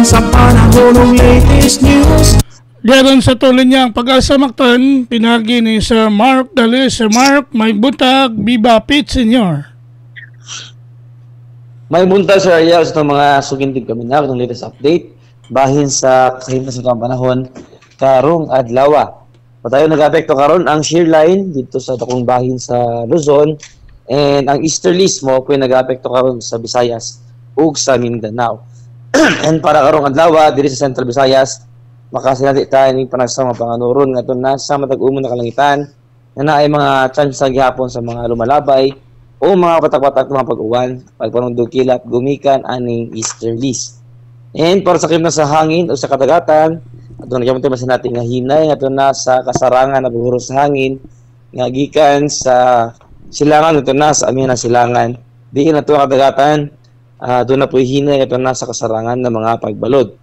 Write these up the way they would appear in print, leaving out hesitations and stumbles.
sa panahon ng latest news. Diyan sa tuloy niya ang Pag-asa Mactan, pinagi ni Sir Mark Gales. Sir Mark, may buntag, Viva Pit Senior. May buntag, Sir Ariel, sa mga sugintig kami na ng latest update bahin sa kahimtas sa panahon karong adlaw. Patayo nag-apekto karon ang shear line dito sa takong bahin sa Luzon, and ang easterlies mo po nag-apekto karon sa Visayas ug sa Mindanao. And para karong adlaw diri sa Central Visayas, makasinati tayo ng panagsama panganuron nga ito nasa matag-umon na kalangitan na naay mga chance sa gihapon sa mga lumalabay o mga patak-patak mga pag-uwan pagpanundog kilap gumikan aning easterlies. And para sa kimna sa hangin o sa kadagatan, ato nagyamon mas natin nga hinay nga ito na sa kasarangan na paghuros sa hangin nga gikan sa silangan ito na sa amin na silangan diin na ito kadagatan. Doon na po hinay ito na sa kasarangan ng mga pagbalod.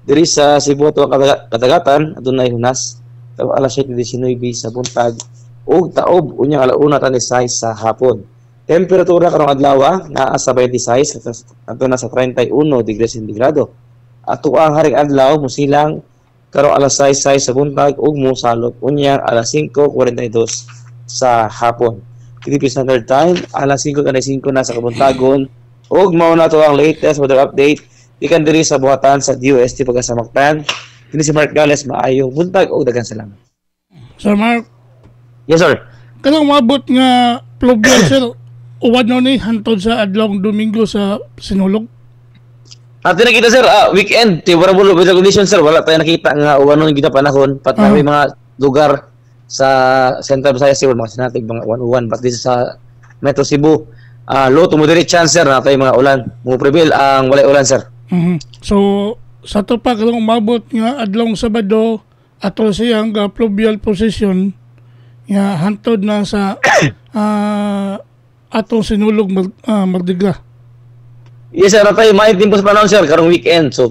Diri sa Cebu ito kadagatan, doon na hunas. Pero alas 7:19 sa buntag o taob unyang alauna tanisay sa hapon. Temperatura karong adlaw naa sa 26 ato na sa 31 degrees sentigrado. Ato ang haring adlaw musilang karong alas 6 sa buntag ug mosalot unyang alas 5:42 sa hapon. Philippine Standard Time alas 5:05 na sa kabuntagon. Og mao na to ang latest weather update ikan diri sa buhatan sa DOST Pag-asa Mactan. Kini si Mark Gales, maayong buntag og daghang salamat. Sir Mark. Yes sir. Kanang maabot nga pluvial sir uwan no ni hantod sa adlawng Domingo sa Sinulog. Ato nakita sir, weekend, favorable weather condition sir, wala tayo nakita nga uwan no gina panahon pat may mga lugar sa Central Visayas sir mga sinatig mga uwan pat dito sa Metro Cebu. Low to moderate chance sir na tayo mga ulan. Mo prevail ang walay ulan sir. So sa to pa kung umabot nga adlong Sabado ato siyang pluvial position nga hantod na sa atong Sinulog Mardigla. Yes sir, tayo maitim po sa panahon sir karong weekend. So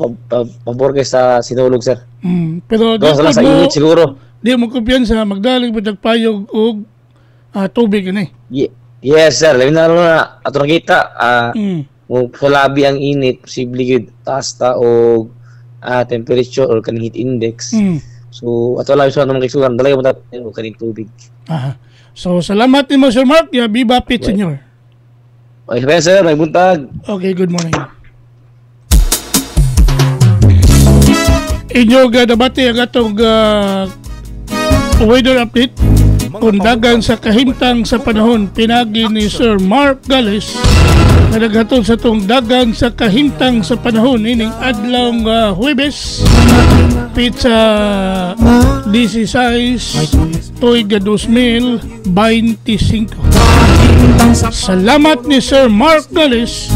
pabor kay sa Sinulog sir. Pero sa init siguro. Di mo kumpiyansa magdalig mo payog og tubig ani. Yes sir, labi na ato nakita sa labi ang init, posible yun taas ta o temperature or kaning heat index. So ato labi sa naman kisugan dalay mo ta o kaning tubig. So salamat nimo Sir Mark, ya Viva Pit Senior. Okay sir, may buntag. Okay, good morning. Inyo gadabati ang atong weather update. Kung dagan sa kahimtang sa panahon, pinagi ni Sir Mark Gales na naghatod sa itong dagan sa kahimtang sa panahon ining adlawng Huwebes pizza 16 tuiga 2025. Salamat ni Sir Mark Gales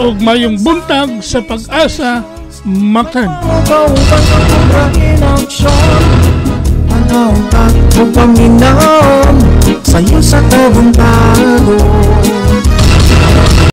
og mayong buntag sa Pag-asa Mactan. Huwag Panginoon sa'yo sa tabong bago.